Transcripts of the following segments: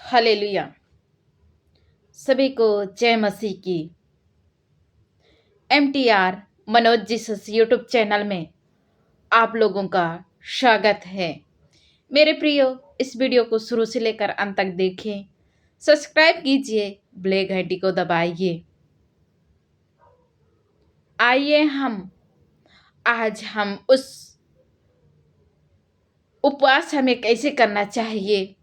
Hallelujah. सभी को जय मसीह की। MTR Manoj Jesus YouTube channel में आप लोगों का स्वागत है। मेरे प्रियो, इस वीडियो को शुरू से लेकर अंत तक देखें, सब्सक्राइब कीजिए, बेल घंटी को दबाइए। आइए आज हम उस उपवास हमें कैसे करना चाहिए,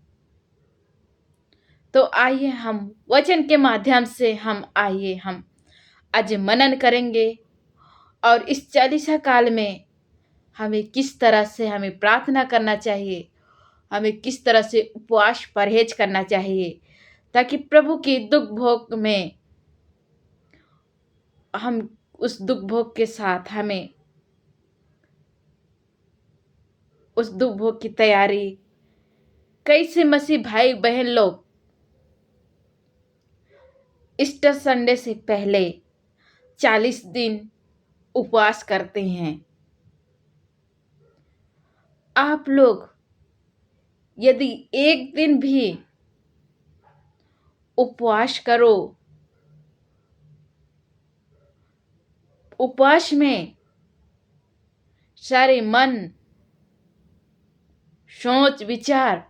तो आइए हम वचन के माध्यम से हम आज मनन करेंगे और इस चालीसा काल में हमें किस तरह से हमें प्रार्थना करना चाहिए, हमें किस तरह से उपवास परहेज करना चाहिए, ताकि प्रभु की दुख भोग में हम उस दुख भोग के साथ हमें उस दुख भोग की तैयारी कैसे मसीह भाई बहन लोग ईस्टर संडे से पहले 40 दिन उपवास करते हैं। आप लोग यदि एक दिन भी उपवास करो, उपवास में सारे मन सोच विचार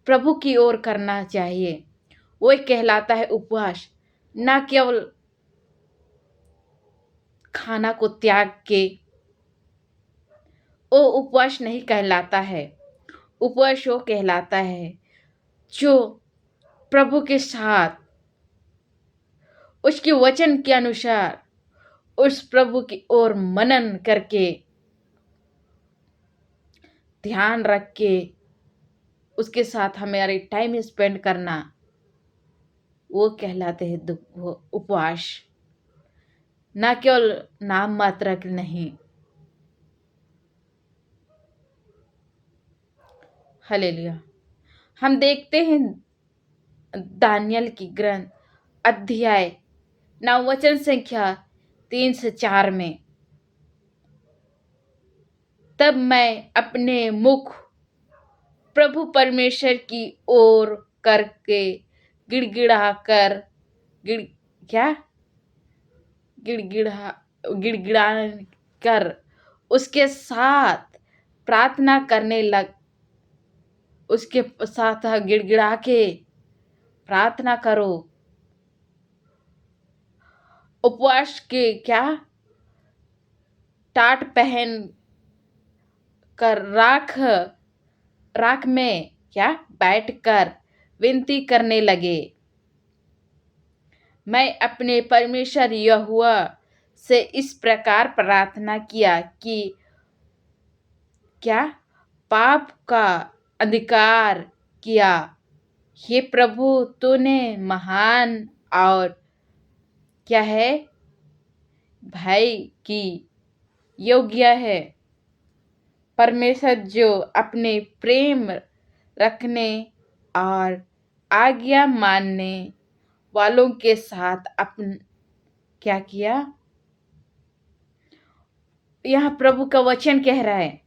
प्रभु की ओर करना चाहिए। वो कहलाता है उपवास, ना केवल खाना को त्याग के। वो उपवास नहीं कहलाता है। उपवास वो कहलाता है जो प्रभु के साथ उसके वचन के अनुसार उस प्रभु की ओर मनन करके, ध्यान रख के उसके साथ हमारे टाइम स्पेंड करना, वो कहलाते हैं उपवास, ना केवल नाम मात्र के नहीं। हालेलुया। हम देखते हैं दानियल की ग्रंथ अध्याय 9 वचन संख्या 3 से 4 में, तब मैं अपने मुख प्रभु परमेश्वर की ओर करके गिड़गिड़ा कर क्या गिड़गिड़ा कर उसके साथ प्रार्थना करने लग उसके साथ गिड़गिड़ा के प्रार्थना करो। उपवास के टाट पहन कर राख में बैठकर विनती करने लगे। मैं अपने परमेश्वर यहोवा से इस प्रकार प्रार्थना किया कि पाप का अधिकार किया। हे प्रभु, तूने महान और भाई की योग्य है। परमेश्वर जो अपने प्रेम रखने और आज्ञा मानने वालों के साथ किया। यह प्रभु का वचन कह रहा है,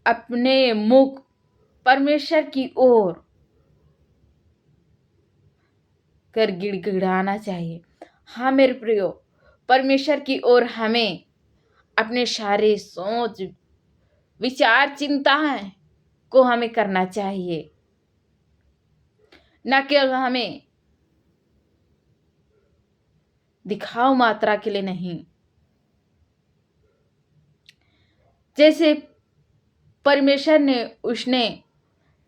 अपने मुख परमेश्वर की ओर कर गिड़गिड़ाना चाहिए। हाँ मेरे प्रियो, परमेश्वर की ओर हमें अपने सारे सोच विचार चिंताएं को हमें करना चाहिए, न केवल हमें दिखाव मात्रा के लिए नहीं। जैसे परमेश्वर ने उसने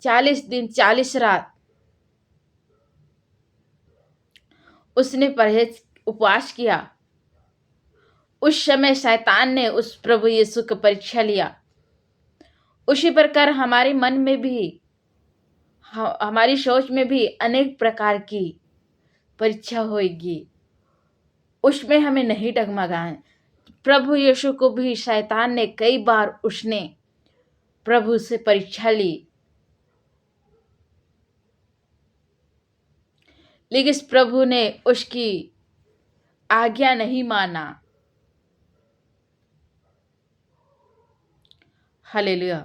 40 दिन 40 रात उसने परहेज उपवास किया। उस समय शैतान ने उस प्रभु यीशु की परीक्षा लिया। उसी प्रकार हमारे मन में भी, हमारी सोच में भी अनेक प्रकार की परीक्षा होगी। उसमें हमें नहीं डगमगाएं। प्रभु यीशु को भी शैतान ने कई बार उसने प्रभु से परीक्षा ली, लेकिन प्रभु ने उसकी आज्ञा नहीं माना। हालेलुया।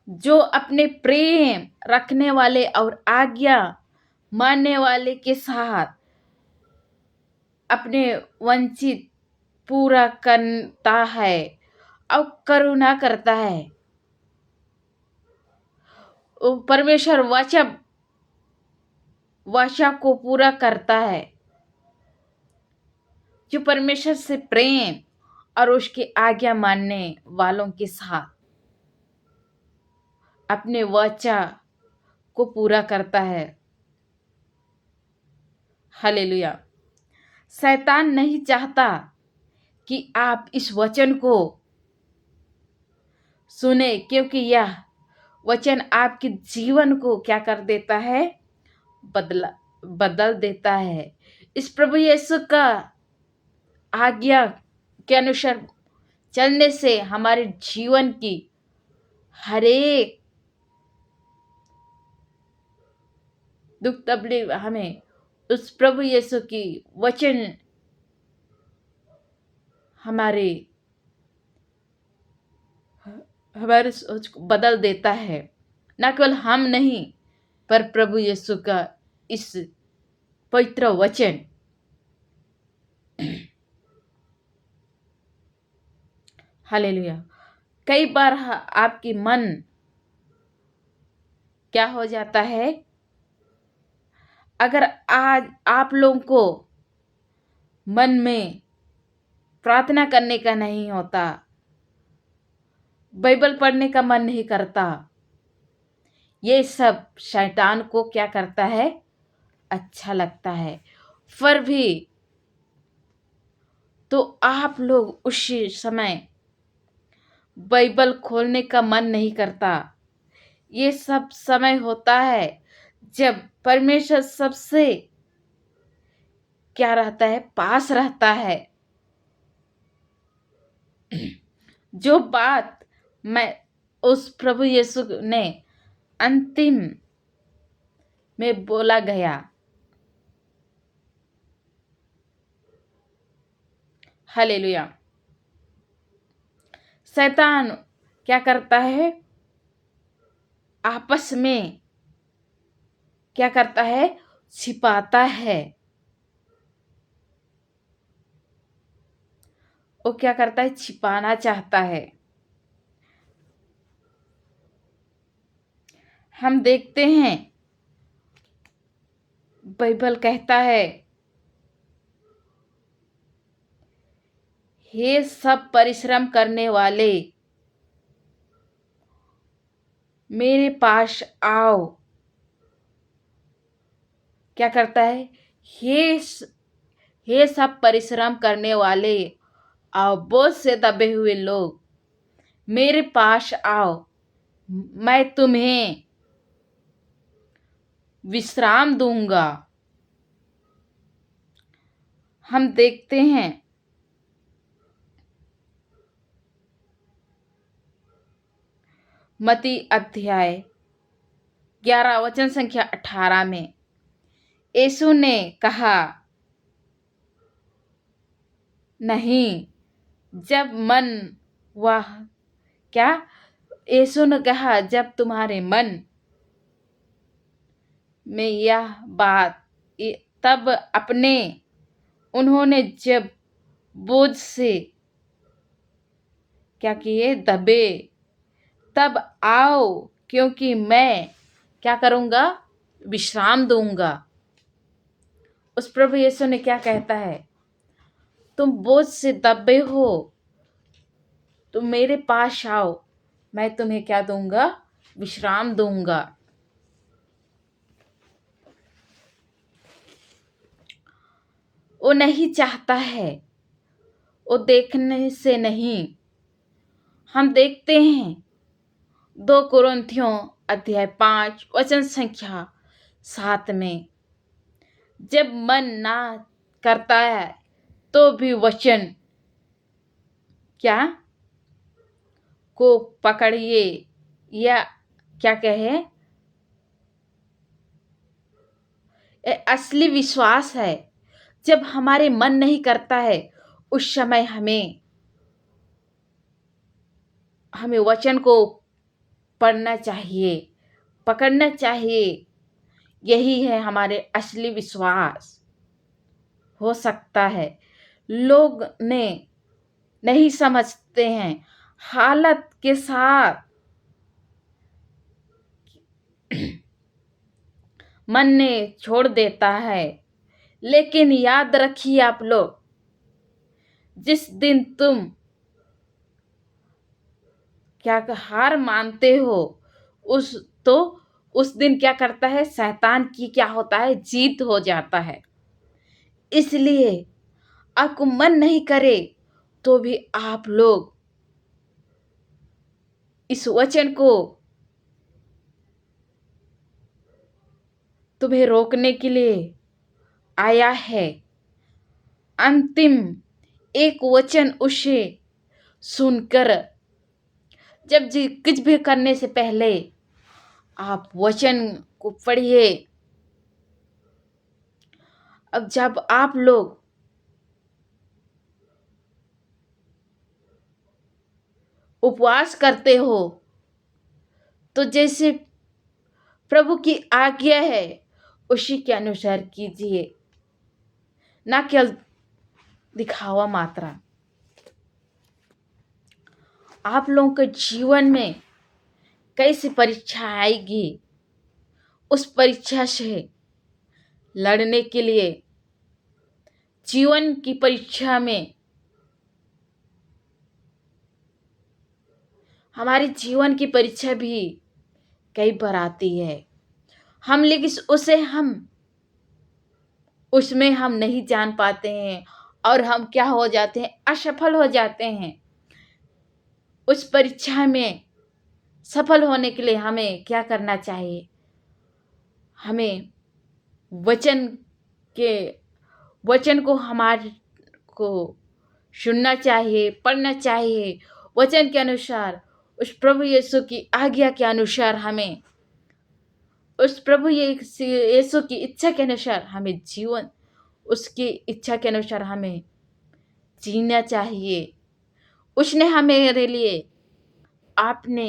जो अपने प्रेम रखने वाले और आज्ञा मानने वाले के साथ अपने वंचित पूरा करता है और करुणा करता है। वो परमेश्वर वाचा को पूरा करता है। जो परमेश्वर से प्रेम और उसकी आज्ञा मानने वालों के साथ अपने वाचा को पूरा करता है। हालेलुया। शैतान नहीं चाहता कि आप इस वचन को सुने, क्योंकि यह वचन आपके जीवन को क्या कर देता है? बदल देता है। इस प्रभु यीशु का आज्ञा के अनुसार चलने से हमारे जीवन की हरेक दुख तकलीफ हमें उस प्रभु यीशु की वचन हमारे सोच को बदल देता है। न केवल हम नहीं, पर प्रभु यीशु का इस पवित्र वचन हालेलुया। कई बार आपकी मन क्या हो जाता है? अगर आज आप लोगों को मन में प्रार्थना करने का नहीं होता, बाइबल पढ़ने का मन नहीं करता, ये सब शैतान को क्या करता है? अच्छा लगता है। फिर भी तो आप लोग उसी समय बाइबल खोलने का मन नहीं करता। ये सब समय होता है जब परमेश्वर सबसे क्या रहता है? पास रहता है। जो बात मैं उस प्रभु यीशु ने अंतिम में बोला गया, हालेलुया। शैतान क्या करता है? आपस में क्या करता है? छिपाता है। वो क्या करता है? छिपाना चाहता है। हम देखते हैं बाइबल कहता है, हे सब परिश्रम करने वाले मेरे पास आओ। क्या करता है? हे सब परिश्रम करने वाले और बोझ से दबे हुए लोग मेरे पास आओ, मैं तुम्हें विश्राम दूंगा। हम देखते हैं मत्ती अध्याय 11 वचन संख्या 18 में यीशु ने कहा, नहीं, जब मन वह क्या? यीशु ने कहा, जब तुम्हारे मन में यह बात, तब अपने उन्होंने जब बोझ से क्या किए? दबे, तब आओ, क्योंकि मैं क्या करूंगा? विश्राम दूंगा। उस प्रभु यीशु ने क्या कहता है? तुम बोझ से दबे हो, तुम मेरे पास आओ, मैं तुम्हें क्या दूंगा? विश्राम दूंगा। वो नहीं चाहता है, वो देखने से नहीं। हम देखते हैं 2 कुरिन्थियों अध्याय 5 वचन संख्या 7 में, जब मन ना करता है तो भी वचन क्या को पकड़िए, या क्या कहे? असली विश्वास है। जब हमारे मन नहीं करता है, उस समय हमें वचन को पढ़ना चाहिए, पकड़ना चाहिए। यही है हमारे असली विश्वास। हो सकता है लोग ने नहीं समझते हैं, हालत के साथ मन ने छोड़ देता है। लेकिन याद रखिए आप लोग, जिस दिन तुम क्या हार मानते हो, उस तो उस दिन क्या करता है, शैतान की क्या होता है, जीत हो जाता है। इसलिए आपको मन नहीं करे तो भी आप लोग इस वचन को तुम्हें रोकने के लिए आया है। अंतिम एक वचन उसे सुनकर, जब जी कुछ भी करने से पहले आप वचन को पढ़िए। अब जब आप लोग उपवास करते हो तो जैसे प्रभु की आज्ञा है उसी के अनुसार कीजिए, ना केवल दिखावा मात्रा। आप लोगों के जीवन में कैसी परीक्षा आएगी, उस परीक्षा से लड़ने के लिए, जीवन की परीक्षा में, हमारे जीवन की परीक्षा भी कई बार आती है। हम लेकिन उसमें हम नहीं जान पाते हैं और हम क्या हो जाते हैं, असफल हो जाते हैं। उस परीक्षा में सफल होने के लिए हमें क्या करना चाहिए, हमें वचन के वचन को हमारे को सुनना चाहिए, पढ़ना चाहिए। वचन के अनुसार, उस प्रभु यीशु की आज्ञा के अनुसार, हमें उस प्रभु यीशु की इच्छा के अनुसार हमें जीवन, उसकी इच्छा के अनुसार हमें जीना चाहिए। उसने हमारे लिए आपने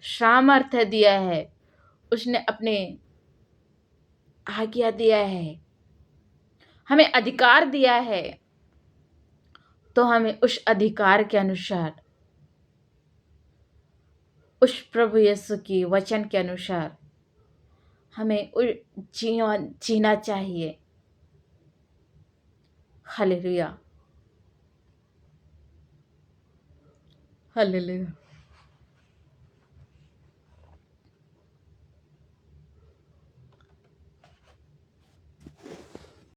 सामर्थ्य दिया है, उसने अपने आज्ञा दिया है, हमें अधिकार दिया है। तो हमें उस अधिकार के अनुसार, उस प्रभु यीशु की वचन के अनुसार हमें जीवन जीना चाहिए। Hallelujah, hallelujah.